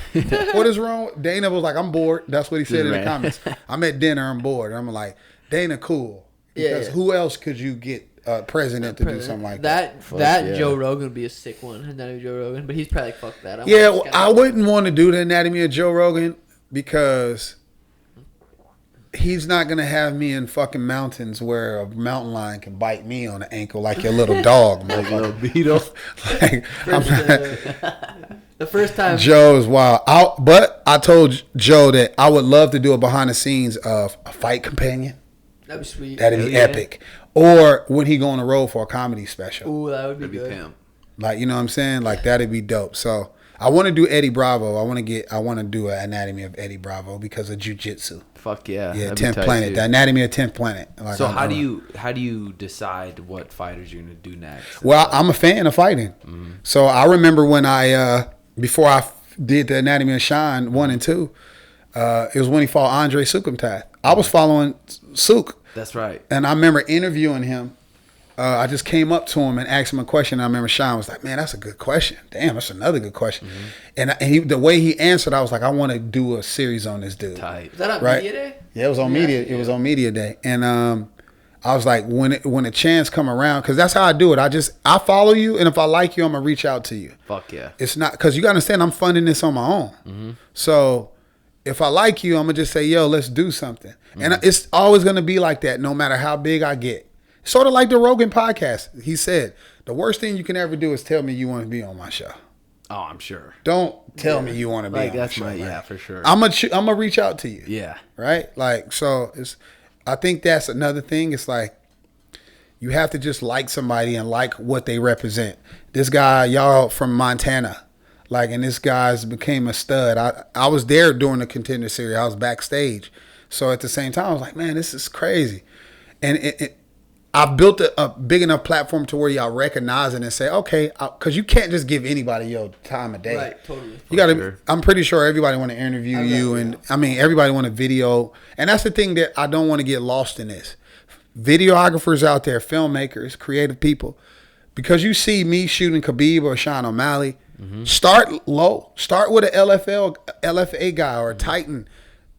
What is wrong? Dana was like, I'm bored. That's what he said in the comments. I'm at dinner, I'm bored. I'm like, Dana, cool. Because who else could you get president to do something like that? Joe Rogan would be a sick one. Anatomy of Joe Rogan. But he's probably like, fuck that. I wouldn't want to do the Anatomy of Joe Rogan because he's not going to have me in fucking mountains where a mountain lion can bite me on the ankle like your little dog. Like a little beetle. The first time. Joe is wild. But I told Joe that I would love to do a behind the scenes of a fight companion. That'd be sweet. That'd be epic. Or when he go on the road for a comedy special. Ooh, that would be good. Pimp. Like, you know what I'm saying? Like, that'd be dope. So I want to do Eddie Bravo. I want to do an Anatomy of Eddie Bravo because of jiu-jitsu. Fuck yeah. Yeah, 10th Planet. The Anatomy of 10th Planet. Like, so how do you decide what fighters you're gonna do next? Well, I'm a fan of fighting. So I remember when before I did the Anatomy of Shine 1 and 2, it was when he fought Andre Sukumtat. I was following Suk. That's right. And I remember interviewing him. I just came up to him and asked him a question. I remember Sean was like, man, that's a good question. Damn, that's another good question. And the way he answered, I was like, I want to do a series on this dude. Tight. Is that on Media Day? Yeah, it was on Media. It was on Media Day. And I was like, when a chance come around, because that's how I do it. I follow you, and if I like you, I'm going to reach out to you. Fuck yeah. It's not, because you got to understand, I'm funding this on my own. So if I like you, I'm going to just say, yo, let's do something. And it's always going to be like that, no matter how big I get. Sort of like the Rogan podcast. He said, the worst thing you can ever do is tell me you want to be on my show. Oh, I'm sure. Don't tell me you want to be on my show. Yeah, for sure. I'm gonna reach out to you. Yeah. Right? Like, so I think that's another thing. It's like, you have to just like somebody and like what they represent. This guy, y'all from Montana, like, and this guy's became a stud. I was there during the Contender Series. I was backstage. So at the same time, I was like, man, this is crazy. And I built a big enough platform to where y'all recognize it and say, okay, because you can't just give anybody your time of day. Right, totally. You got to. Sure. I'm pretty sure everybody want to interview you, and I mean everybody want a video, and that's the thing that I don't want to get lost in this. Videographers out there, filmmakers, creative people, because you see me shooting Khabib or Sean O'Malley. Start low. Start with an LFA guy or a Titan.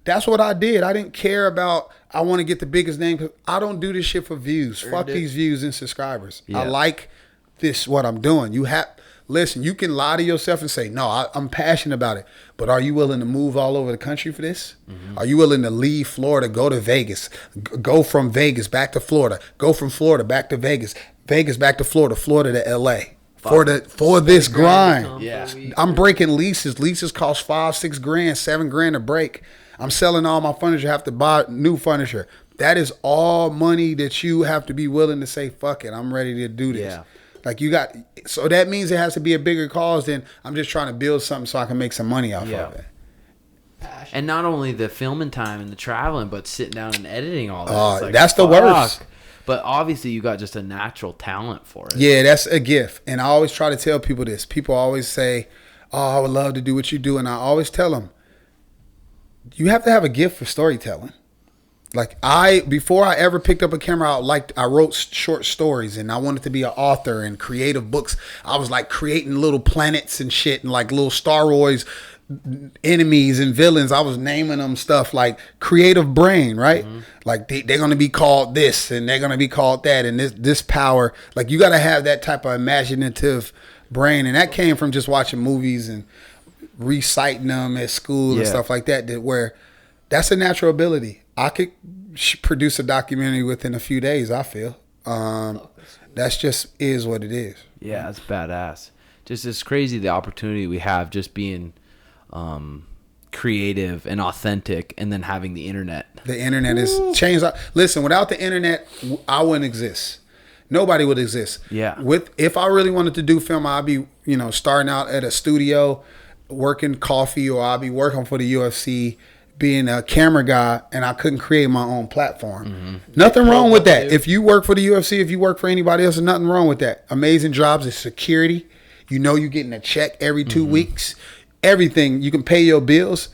That's what I did. I didn't care about, I want to get the biggest name. Cause I don't do this shit for views. Fuck these views and subscribers. Yeah. I like this, what I'm doing. listen, you can lie to yourself and say, no, I'm passionate about it. But are you willing to move all over the country for this? Are you willing to leave Florida, go to Vegas, go from Vegas back to Florida, go from Florida back to Vegas, Vegas back to Florida, Florida to LA for this grind? Yeah. I'm breaking leases. Leases cost $5-6 grand, $7 grand to break. I'm selling all my furniture, have to buy new furniture. That is all money that you have to be willing to say, fuck it, I'm ready to do this. Yeah. Like so that means it has to be a bigger cause than I'm just trying to build something so I can make some money off of it. And not only the filming time and the traveling, but sitting down and editing all that. Like, that's the worst. But obviously you got just a natural talent for it. Yeah, that's a gift. And I always try to tell people this. People always say, oh, I would love to do what you do. And I always tell them, you have to have a gift for storytelling. Like before I ever picked up a camera, I wrote short stories and I wanted to be an author and creative books. I was like creating little planets and shit and like little Star Wars enemies and villains. I was naming them stuff like creative brain, right? Like they're going to be called this and they're going to be called that and this power. Like you got to have that type of imaginative brain. And that came from just watching movies and reciting them at school and stuff like that, where that's a natural ability. I could produce a documentary within a few days, I feel. That's just is what it is. Yeah, that's badass. Just it's crazy the opportunity we have just being creative and authentic and then having the internet. The internet is changed. Listen, without the internet, I wouldn't exist. Nobody would exist. Yeah. If I really wanted to do film, I'd be, starting out at a studio, working coffee, or I'd be working for the UFC, being a camera guy, and I couldn't create my own platform. Nothing wrong with that. If you work for the UFC, if you work for anybody else, there's nothing wrong with that. Amazing jobs is security. You're getting a check every 2 weeks. Everything. You can pay your bills,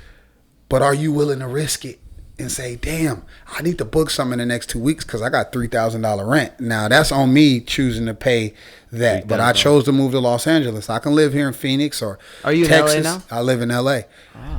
but are you willing to risk it and say, damn, I need to book something in the next 2 weeks because I got $3,000 rent. Now, that's on me choosing to pay that. But I chose to move to Los Angeles. I can live here in Phoenix or Are you Texas. in LA now? I live in LA.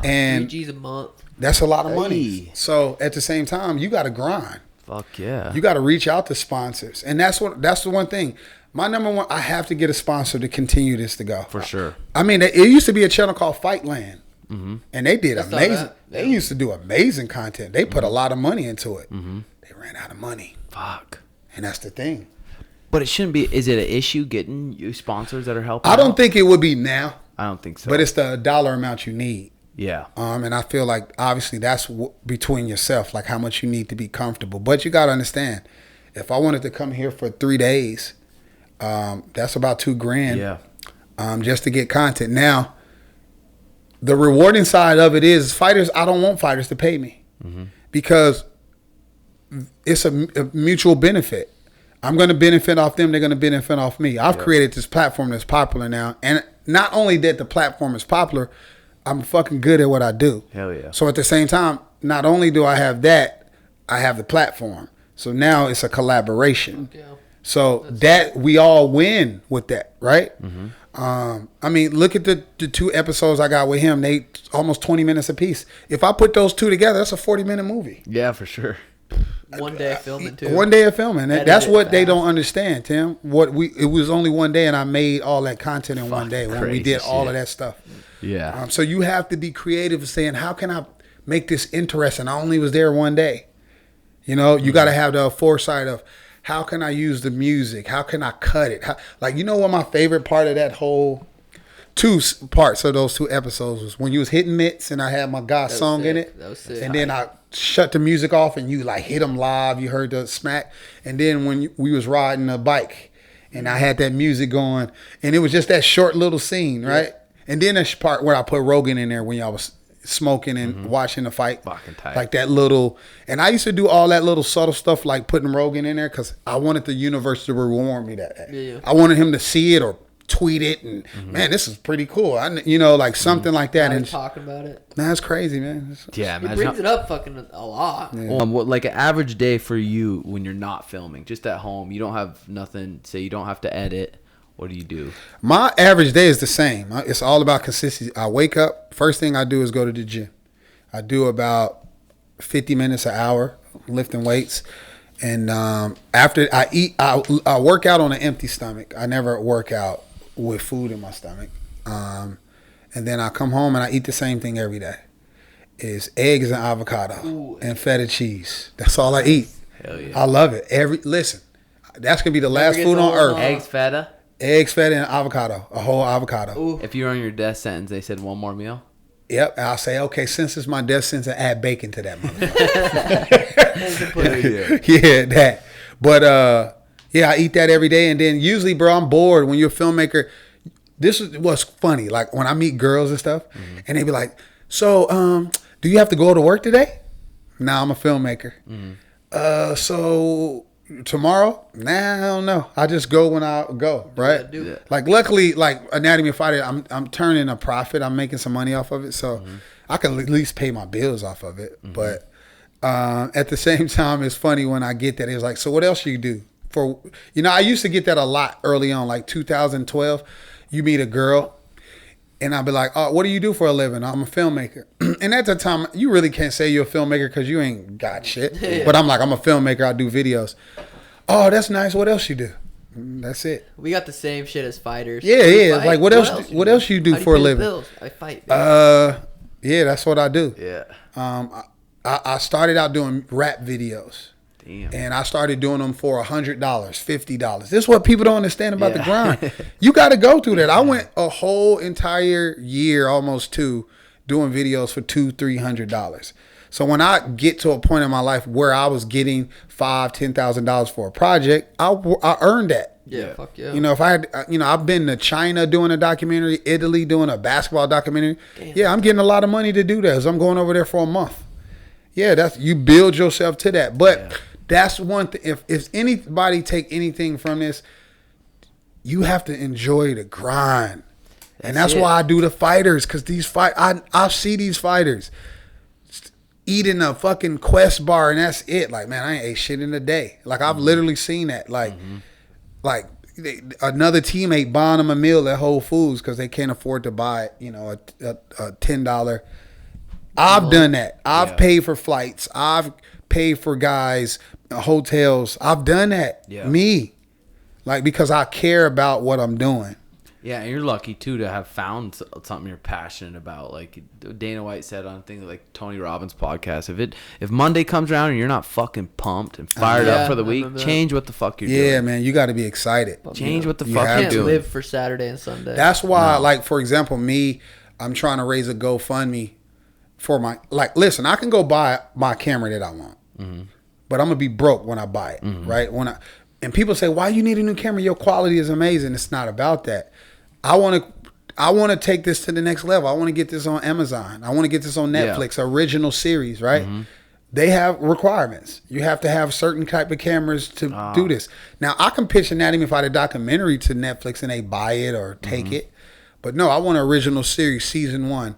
And $3Gs a month. that's a lot of money. So at the same time, you got to grind. Fuck yeah. You got to reach out to sponsors. And that's the one thing. My number one, I have to get a sponsor to continue this to go. For sure. I mean, it used to be a channel called Fightland. And they did amazing. They used to do amazing content. They put a lot of money into it. They ran out of money. Fuck. And that's the thing. But it shouldn't be. Is it an issue getting you sponsors that are helping? I don't think it would be now. I don't think so. But it's the dollar amount you need. Yeah. And I feel like obviously that's between yourself, like how much you need to be comfortable. But you got to understand, if I wanted to come here for 3 days, that's about $2 grand. Yeah. Just to get content. Now, the rewarding side of it is fighters. I don't want fighters to pay me because it's a mutual benefit. I'm going to benefit off them. They're going to benefit off me. I've created this platform that's popular now. And not only that the platform is popular, I'm fucking good at what I do. Hell yeah. So at the same time, not only do I have that, I have the platform. So now it's a collaboration. Okay. So that we all win with that, right? I mean, look at the 2 episodes I got with him. They almost 20 minutes apiece. If I put those 2 together, that's a 40-minute movie. Yeah, for sure. One day of filming too. One day of filming. That's what they don't understand, Tim. It was only one day, and I made all that content in one day when we did all of that stuff. Yeah. So you have to be creative, saying, how can I make this interesting? I only was there one day. You got to have the foresight of, how can I use the music? How can I cut it? What my favorite part of that whole 2 parts of those 2 episodes was when you was hitting mitts and I had my guy song in it. That was sick. And then I shut the music off and you like hit them live. You heard the smack. And then when we was riding a bike and I had that music going and it was just that short little scene, right? And then that part where I put Rogan in there when y'all was smoking and watching the fight, like that little, and I used to do all that little subtle stuff like putting Rogan in there because I wanted the universe to reward me that day. I wanted him to see it or tweet it and man, this is pretty cool. Like something like that. Now and talking about it. That's crazy, man. Yeah, It brings it up fucking a lot. What like an average day for you when you're not filming, just at home, you don't have nothing. Say you don't have to edit. What do you do? My average day is the same. It's all about consistency. I wake up. First thing I do is go to the gym. I do about 50 minutes an hour lifting weights. And after I eat, I work out on an empty stomach. I never work out with food in my stomach. And then I come home and I eat the same thing every day. It's eggs and avocado and feta cheese. That's all I eat. Hell yeah. I love it. Listen, that's gonna be the last food on earth. Eggs, feta, and avocado. A whole avocado. Ooh. If you were on your death sentence, they said one more meal. Yep. I'll say, okay, since it's my death sentence, add bacon to that motherfucker. Yeah, that. But yeah, I eat that every day, and then usually, bro, I'm bored. When you're a filmmaker, this is what's funny. Like when I meet girls and stuff, and they be like, "So, do you have to go to work today?" Nah, I'm a filmmaker. So tomorrow? Nah, I don't know. I just go when I go, right? Yeah. Like luckily, like Anatomy of Fighter, I'm turning a profit. I'm making some money off of it, so I can at least pay my bills off of it. But at the same time, it's funny when I get that. It's like, so what else you do? For I used to get that a lot early on, like 2012. You meet a girl, and I'll be like, "Oh, what do you do for a living?" I'm a filmmaker. And at the time, you really can't say you're a filmmaker because you ain't got shit. Yeah. But I'm like, I'm a filmmaker. I do videos. Oh, that's nice. What else you do? That's it. We got the same shit as fighters. Yeah. Like, what else you do for a living? Bills? I fight. Baby. Yeah, that's what I do. Yeah. I started out doing rap videos. Damn. And I started doing them for $100, $50. This is what people don't understand about the grind. You got to go through that. I went a whole entire year, almost 2, doing videos for $200-$300. So when I get to a point in my life where I was getting $5,000-$10,000 for a project, I earned that. Yeah, fuck yeah. If I had, I've been to China doing a documentary, Italy doing a basketball documentary. Damn. Yeah, I'm getting a lot of money to do that. So I'm going over there for a month. Yeah, you build yourself to that. But that's one thing. If anybody take anything from this, you have to enjoy the grind. That's why I do the fighters, because I see these fighters eating a fucking Quest bar and that's it. Like, man, I ain't ate shit in a day. Like, I've literally seen that. Like, another teammate buying them a meal at Whole Foods because they can't afford to buy, a $10. I've done that. I've paid for flights. I've paid for guys, hotels. I've done that. Yeah. Me. Like, because I care about what I'm doing. Yeah, and you're lucky too to have found something you're passionate about. Like Dana White said on things like Tony Robbins' podcast, if Monday comes around and you're not fucking pumped and fired up for the week, change what the fuck you're doing. Yeah, man, you got to be excited. Change what the fuck you're doing. You can't live for Saturday and Sunday. That's why, like, for example, I'm trying to raise a GoFundMe for listen, I can go buy my camera that I want, but I'm gonna be broke when I buy it, right? And people say, why you need a new camera? Your quality is amazing. It's not about that. I want to take this to the next level. I want to get this on Amazon. I want to get this on Netflix, original series, right? They have requirements. You have to have certain type of cameras to do this. Now, I can pitch Anatomy of Fighter documentary to Netflix and they buy it or take it. But no, I want an original series, season 1,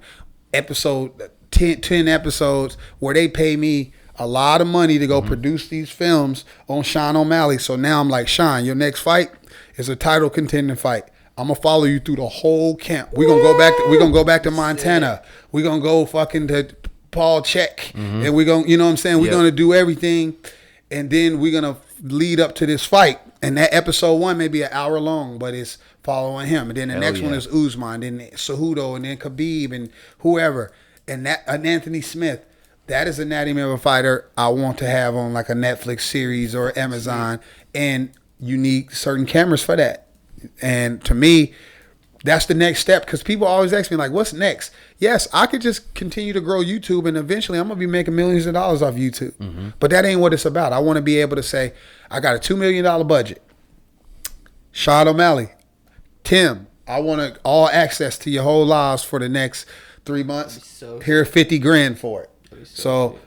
episode 10 episodes where they pay me a lot of money to go produce these films on Sean O'Malley. So now I'm like, Sean, your next fight is a title contending fight. I'm gonna follow you through the whole camp. We're gonna go back to Montana. We're gonna go fucking to Paul Check. And we're gonna, you know what I'm saying? We're gonna do everything, and then we're gonna lead up to this fight. And that episode 1 may be an hour long, but it's following him. And then the next one is Usman, then Cejudo, and then Khabib and whoever. And Anthony Smith. That is Anatomy of a Fighter I want to have on like a Netflix series or Amazon. And you need certain cameras for that. And to me, that's the next step, because people always ask me, like, what's next? Yes, I could just continue to grow YouTube, and eventually I'm going to be making millions of dollars off YouTube. But that ain't what it's about. I want to be able to say, I got a $2 million budget. Sean O'Malley, Tim, I want all access to your whole lives for the next 3 months. Here, $50,000 for it. So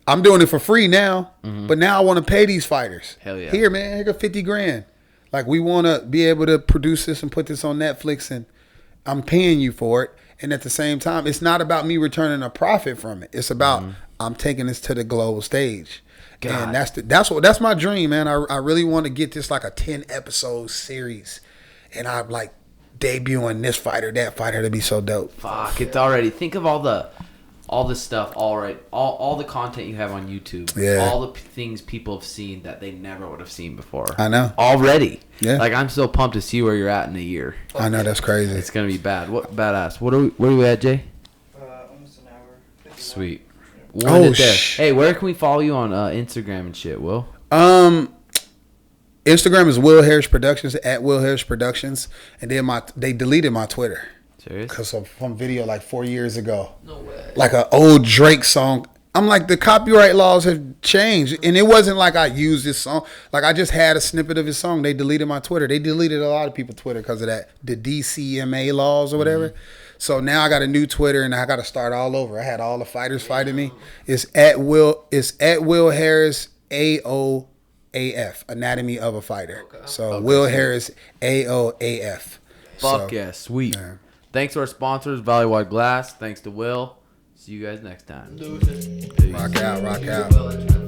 I'm doing it for free now, but now I want to pay these fighters. Hell yeah. Here, man, here, $50,000. Like, we want to be able to produce this and put this on Netflix, and I'm paying you for it. And at the same time, it's not about me returning a profit from it. It's about I'm taking this to the global stage. God. And that's my dream, man. I really want to get this like a 10 episode series, and I'm like debuting this fighter, that fighter, to be so dope. Fuck, it's already. Think of all the all this stuff, all the content you have on YouTube, all the things people have seen that they never would have seen before. I know. Already. Yeah. Like, I'm so pumped to see where you're at in a year. I know, that's crazy. It's gonna be badass. Where are we at, Jay? Almost an hour. Sweet. Hey, where can we follow you on Instagram and shit, Will? Instagram is Will Harris Productions, at Will Harris Productions, and then they deleted my Twitter. Serious? Because of some video like 4 years ago. No way. Like an old Drake song. I'm like, the copyright laws have changed. And it wasn't like I used this song. Like, I just had a snippet of his song. They deleted my Twitter. They deleted a lot of people's Twitter because of that, the DCMA laws or whatever. So now I got a new Twitter and I got to start all over. I had all the fighters fighting me. It's at Will Harris AOAF, Anatomy of a Fighter. Okay. So Will Harris AOAF. Fuck yeah, sweet. Yeah. Thanks to our sponsors, Valley Wide Glass. Thanks to Will. See you guys next time. Rock out, rock out.